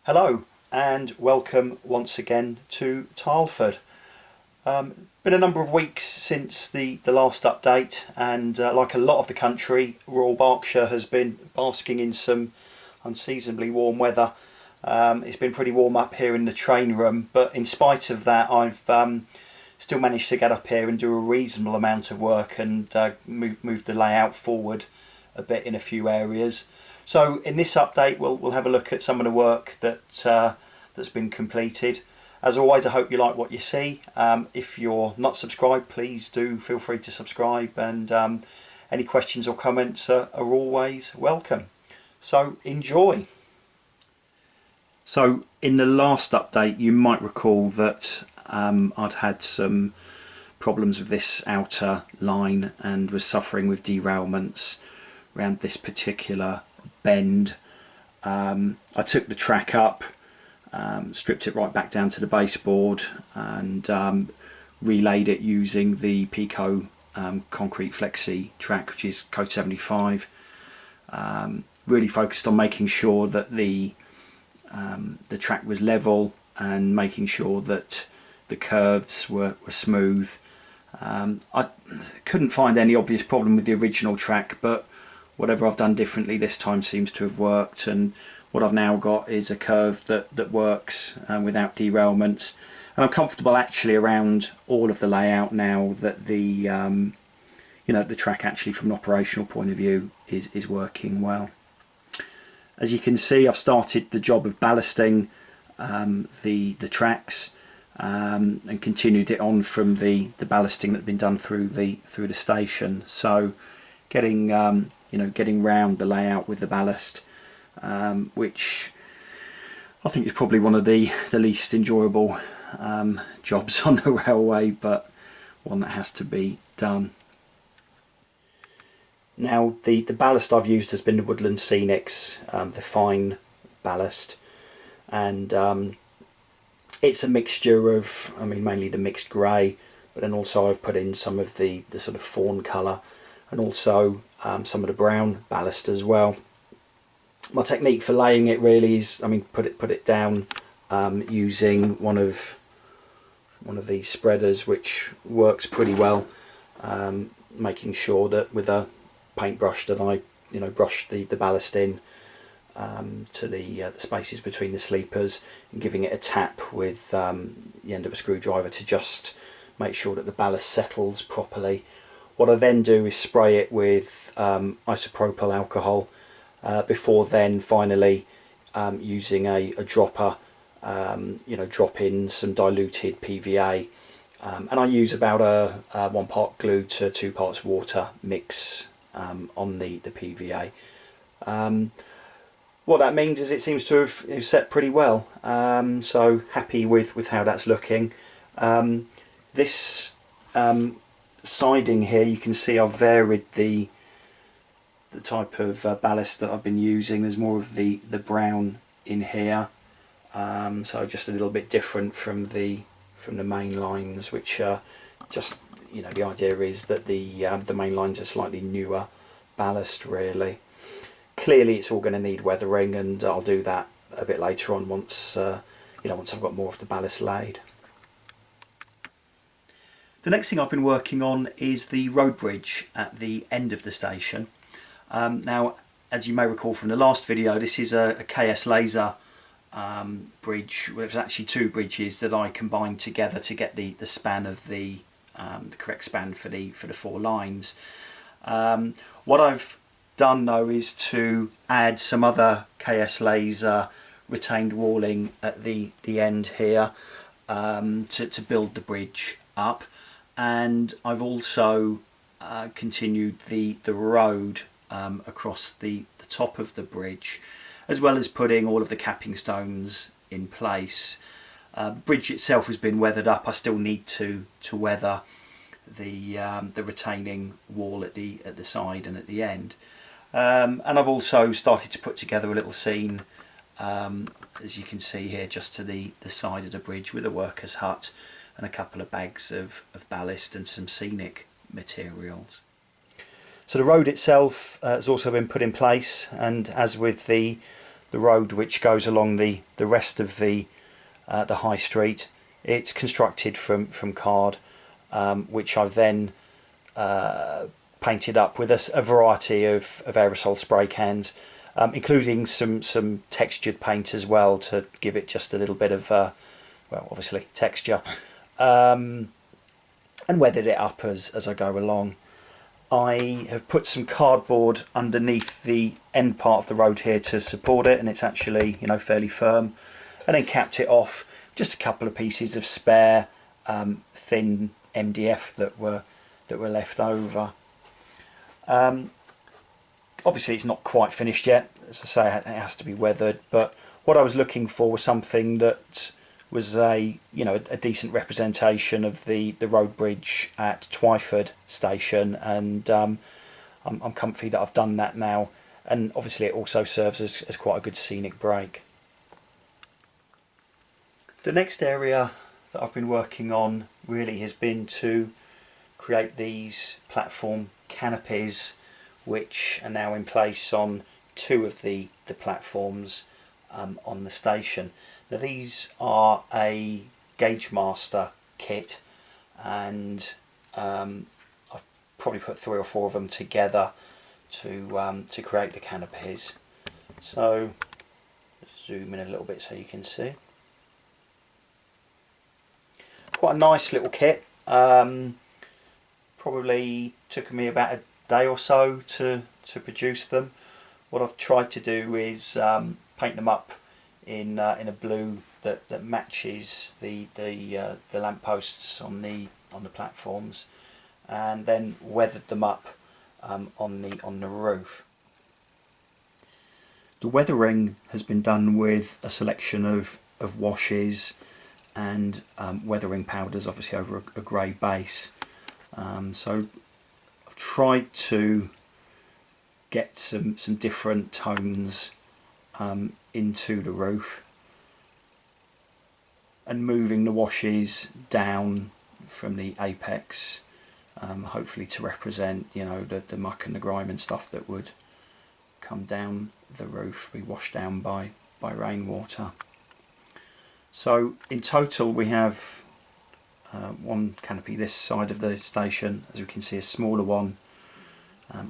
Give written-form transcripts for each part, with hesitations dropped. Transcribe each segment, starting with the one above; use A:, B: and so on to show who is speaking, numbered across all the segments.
A: Hello and welcome once again to Tileford. Been a number of weeks since the last update, and like a lot of the country, rural Berkshire has been basking in some unseasonably warm weather. It's been pretty warm up here in the train room, but in spite of that I've still managed to get up here and do a reasonable amount of work and move the layout forward a bit in a few areas. So in this update we'll have a look at some of the work that's been completed. As always, I hope you like what you see. If you're not subscribed, please do feel free to subscribe, and any questions or comments are always welcome. So enjoy. So in the last update you might recall that I'd had some problems with this outer line and was suffering with derailments around this particular bend. I took the track up, stripped it right back down to the baseboard, and relayed it using the Pico concrete flexi track, which is code 75. Really focused on making sure that the track was level and making sure that the curves were smooth. I couldn't find any obvious problem with the original track, but whatever I've done differently this time seems to have worked, and what I've now got is a curve that works without derailments, and I'm comfortable actually around all of the layout now that the the track actually from an operational point of view is working well. As you can see, I've started the job of ballasting the tracks and continued it on from the ballasting that had been done through the station. So getting getting round the layout with the ballast, which I think is probably one of the least enjoyable jobs on the railway, but one that has to be done. Now the ballast I've used has been the Woodland Scenics, the fine ballast, and it's a mixture of, mainly the mixed grey, but then also I've put in some of the sort of fawn colour, and also some of the brown ballast as well. My technique for laying it really is, put it down using one of these spreaders, which works pretty well, making sure that with a paintbrush that I brush the ballast in to the spaces between the sleepers, and giving it a tap with the end of a screwdriver to just make sure that the ballast settles properly. What I then do is spray it with isopropyl alcohol before then finally using a dropper, drop in some diluted PVA, and I use about a 1 part glue to 2 parts water mix on the PVA. What that means is it seems to have set pretty well, so happy with how that's looking. This siding here, you can see I've varied the type of ballast that I've been using. There's more of the brown in here, so just a little bit different from the main lines, which are just, the idea is that the main lines are slightly newer ballast really. Clearly it's all going to need weathering, and I'll do that a bit later on once once I've got more of the ballast laid. The next thing I've been working on is the road bridge at the end of the station. Now, as you may recall from the last video, this is a KS laser bridge. Well, there's actually 2 bridges that I combined together to get the span of the correct span for the 4 lines. What I've done though is to add some other KS laser retained walling at the end here to build the bridge up, and I've also continued the road across the top of the bridge, as well as putting all of the capping stones in place. The bridge itself has been weathered up. I still need to weather the retaining wall at the side and at the end, and I've also started to put together a little scene, as you can see here, just to the side of the bridge with a worker's hut and a couple of bags of ballast and some scenic materials. So the road itself has also been put in place, and as with the road which goes along the rest of the high street. It's constructed from card, which I've then painted up with a variety of aerosol spray cans, including some textured paint as well to give it just a little bit of, well, obviously texture, and weathered it up as I go along. I have put some cardboard underneath the end part of the road here to support it, and it's actually, you know, fairly firm, and then capped it off just a couple of pieces of spare thin MDF that were left over. Obviously it's not quite finished yet, as I say, it has to be weathered, but what I was looking for was something that was a decent representation of the road bridge at Tileford station, and I'm comfy that I've done that now, and obviously it also serves as quite a good scenic break. The next area that I've been working on really has been to create these platform canopies, which are now in place on two of the platforms on the station. Now these are a Gauge Master kit, and I've probably put 3 or 4 of them together to create the canopies. So zoom in a little bit so you can see. Quite a nice little kit. Probably took me about a day or so to produce them. What I've tried to do is paint them up in a blue that matches the lampposts on the platforms, and then weathered them up on the roof. The weathering has been done with a selection of washes and weathering powders, obviously over a grey base. So I've tried to get some different tones into the roof, and moving the washes down from the apex, hopefully to represent, you know, the muck and the grime and stuff that would come down the roof, be washed down by rainwater. So in total we have one canopy this side of the station, as we can see a smaller one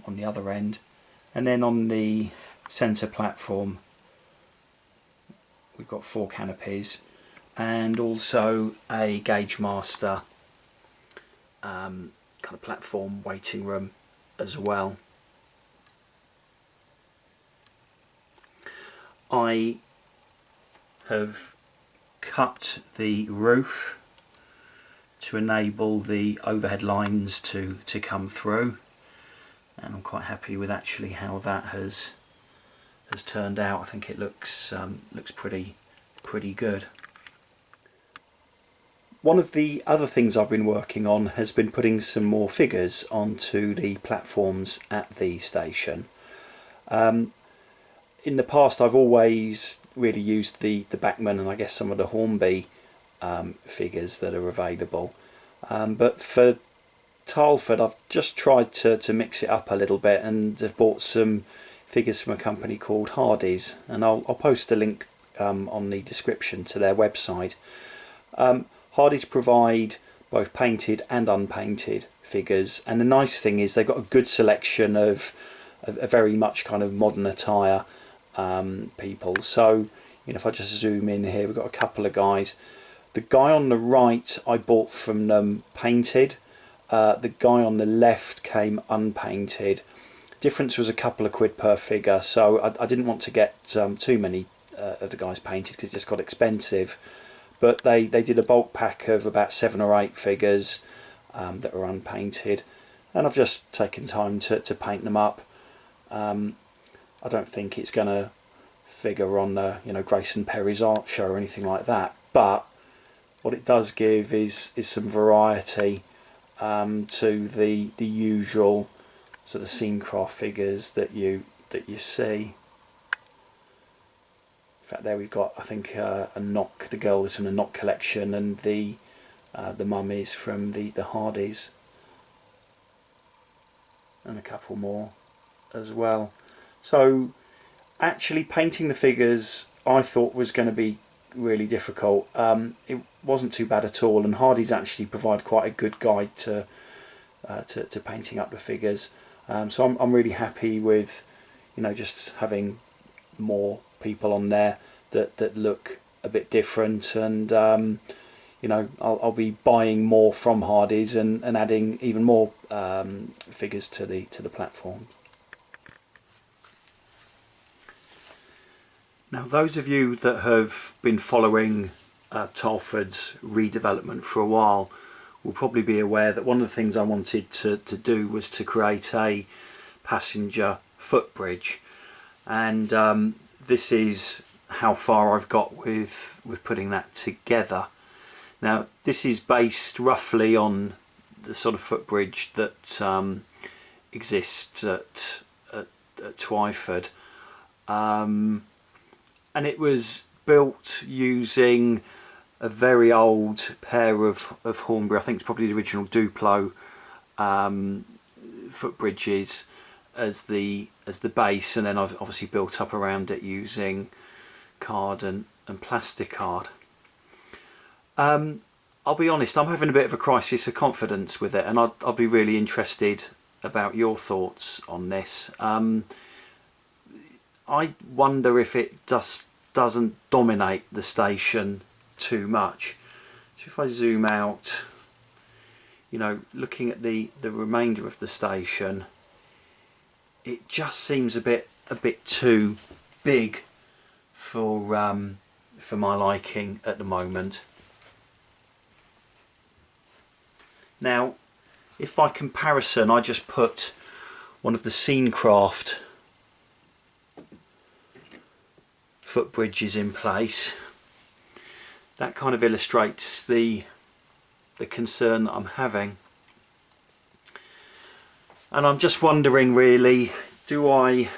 A: on the other end, and then on the centre platform we've got 4 canopies, and also a Gauge Master kind of platform waiting room as well. I have cut the roof to enable the overhead lines to come through, and I'm quite happy with actually how that has turned out. I think it looks pretty good. One of the other things I've been working on has been putting some more figures onto the platforms at the station. In the past I've always really used the Bachmann and I guess some of the Hornby figures that are available, but for Tileford I've just tried to mix it up a little bit, and have bought some figures from a company called Hardy's, and I'll post a link on the description to their website. Hardy's provide both painted and unpainted figures, and the nice thing is they've got a good selection of a very much kind of modern attire people. So, you know, if I just zoom in here, we've got a couple of guys. The guy on the right I bought from them painted, the guy on the left came unpainted. Difference was a couple of quid per figure, so I didn't want to get too many of the guys painted because it just got expensive. But they did a bulk pack of about 7 or 8 figures that are unpainted, and I've just taken time to paint them up. I don't think it's going to figure on the, you know, Grayson Perry's art show or anything like that, but what it does give is some variety to the usual sort of scene craft figures that you see. In fact, there we've got, I think, a Knock. The girl is from the Knock collection, and the mummies from the Hardys, and a couple more as well. So Actually, painting the figures I thought was going to be really difficult. It wasn't too bad at all, and Hardy's actually provide quite a good guide to painting up the figures. So I'm really happy with, just having more people on there that look a bit different, and I'll be buying more from Hardy's and adding even more figures to the platform. Now, those of you that have been following Tileford's redevelopment for a while will probably be aware that one of the things I wanted to do was to create a passenger footbridge, and this is how far I've got with putting that together. Now, this is based roughly on the sort of footbridge that exists at Tileford, and it was built using a very old pair of Hornbury, I think it's probably the original Duplo footbridges as the base, and then I've obviously built up around it using card and plastic card. I'll be honest, I'm having a bit of a crisis of confidence with it, and I'll be really interested about your thoughts on this. I wonder if it just doesn't dominate the station too much. So if I zoom out, looking at the remainder of the station, it just seems a bit too big for my liking at the moment. Now, if by comparison I just put one of the Scenecraft footbridges in place, that kind of illustrates the concern that I'm having. And I'm just wondering, really, do I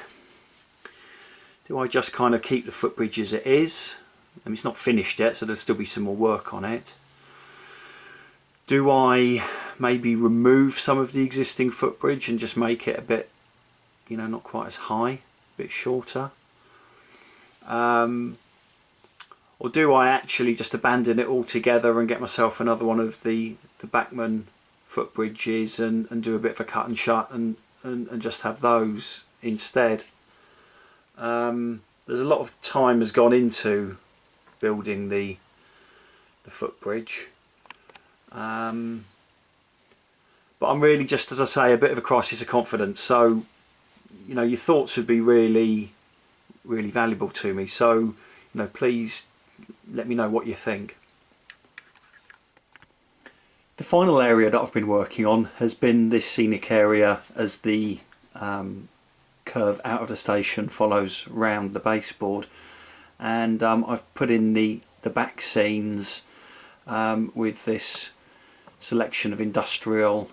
A: just kind of keep the footbridge as it is? I mean, it's not finished yet, so there'll still be some more work on it. Do I maybe remove some of the existing footbridge and just make it a bit, not quite as high, a bit shorter? Or do I actually just abandon it altogether and get myself another one of the Bachmann footbridges and do a bit of a cut and shut and just have those instead? There's a lot of time has gone into building the footbridge, but I'm really just, as I say, a bit of a crisis of confidence. So your thoughts would be really valuable to me, so please let me know what you think. The final area that I've been working on has been this scenic area as the curve out of the station follows round the baseboard, and I've put in the back scenes with this selection of industrial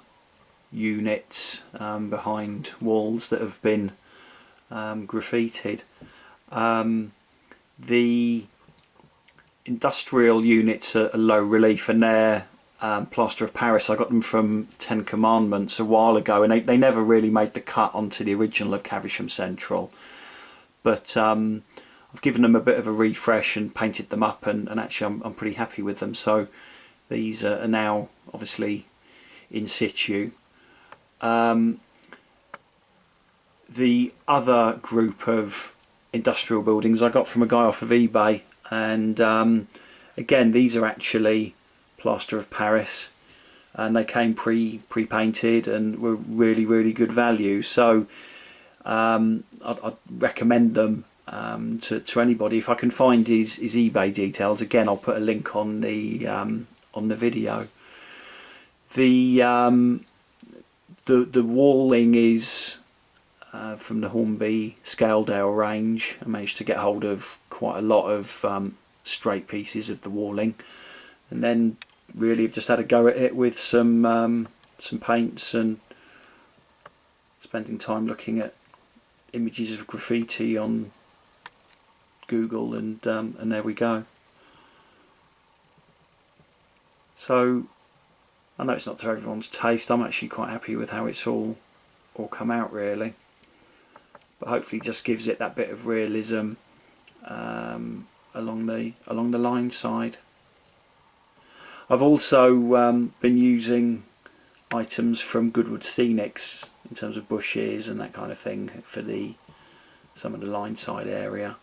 A: units behind walls that have been graffitied. The industrial units are low relief, and they're plaster of Paris. I got them from Ten Commandments a while ago, and they never really made the cut onto the original of Caversham Central, but I've given them a bit of a refresh and painted them up, and actually I'm pretty happy with them. So these are now obviously in situ. The other group of industrial buildings I got from a guy off of eBay, and again, these are actually plaster of Paris, and they came pre-painted and were really good value. So I'd recommend them to anybody. If I can find his eBay details, again I'll put a link on the video. The walling is from the Hornby Scaledale range. I managed to get hold of quite a lot of straight pieces of the walling, and then really I've just had a go at it with some paints and spending time looking at images of graffiti on Google, and there we go. So I know it's not to everyone's taste. I'm actually quite happy with how it's all come out, really. but hopefully just gives it that bit of realism along the line side. I've also been using items from Goodwood Scenics in terms of bushes and that kind of thing for some of the line side area.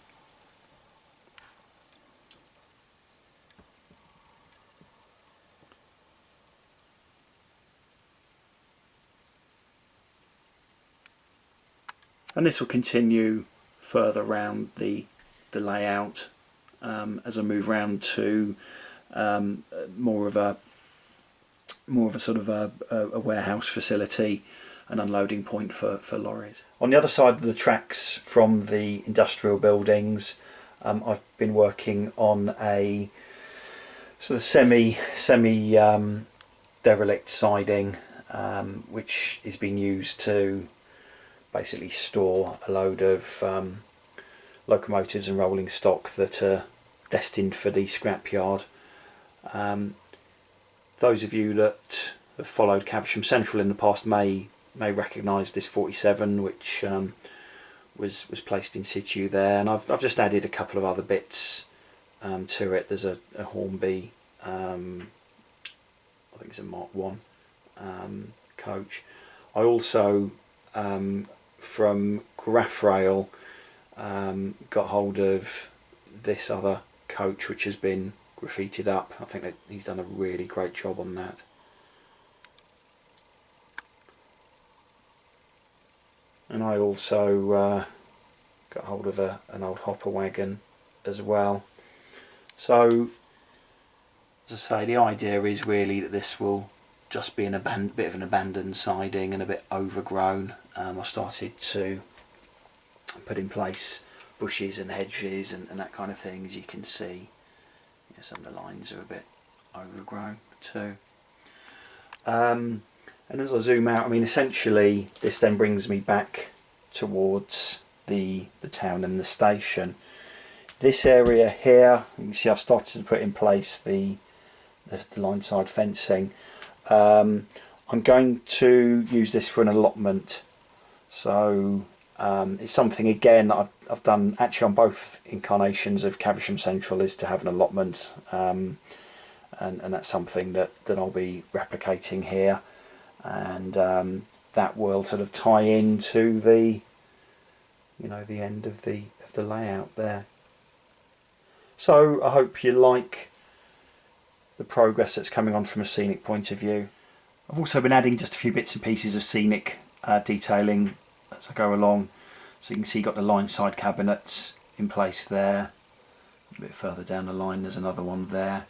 A: And this will continue further around the layout as I move round to more of a sort of a warehouse facility, an unloading point for lorries. On the other side of the tracks from the industrial buildings, I've been working on a sort of semi derelict siding, which is being used to basically store a load of locomotives and rolling stock that are destined for the scrapyard. Those of you that have followed Caversham Central in the past may recognise this 47, which was placed in situ there, and I've just added a couple of other bits to it. There's a Hornby, I think it's a Mark 1 coach. I also from Graffrail got hold of this other coach which has been graffitied up. I think that he's done a really great job on that. And I also got hold of an old hopper wagon as well. So as I say, the idea is really that this will just be a bit of an abandoned siding and a bit overgrown. I started to put in place bushes and hedges and that kind of thing. As you can see, some of the lines are a bit overgrown too. And as I zoom out, I mean, essentially this then brings me back towards the town and the station. This area here, you can see I've started to put in place the line side fencing. I'm going to use this for an allotment, so it's something again I've done actually on both incarnations of Caversham Central, is to have an allotment, and that's something that I'll be replicating here, and that will sort of tie into the the end of the layout there. So I hope you like the progress that's coming on from a scenic point of view. I've also been adding just a few bits and pieces of scenic detailing as I go along. So you can see you've got the line side cabinets in place there. A bit further down the line there's another one there.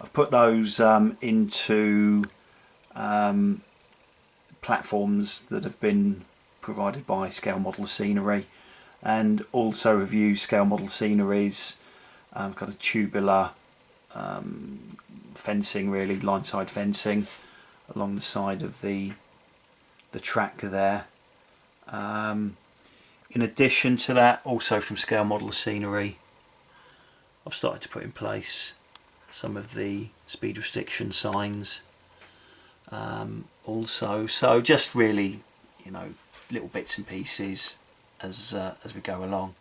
A: I've put those into platforms that have been provided by Scale Model Scenery, and also have used Scale Model Scenery's kind of tubular fencing, really line side fencing along the side of the track there. In addition to that, also from Scale Model Scenery, I've started to put in place some of the speed restriction signs also. So just really, little bits and pieces as we go along.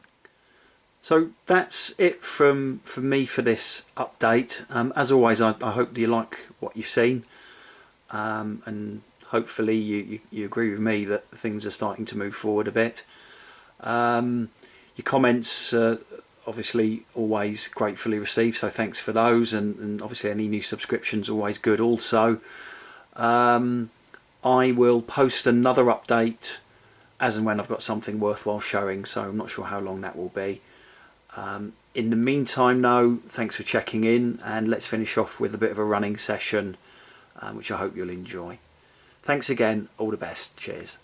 A: So that's it from me for this update. As always, I hope you like what you've seen, and hopefully you agree with me that things are starting to move forward a bit. Your comments obviously always gratefully received, so thanks for those, and obviously any new subscriptions always good also. I will post another update as and when I've got something worthwhile showing, so I'm not sure how long that will be. In the meantime though, thanks for checking in, and let's finish off with a bit of a running session, which I hope you'll enjoy. Thanks again, all the best, cheers.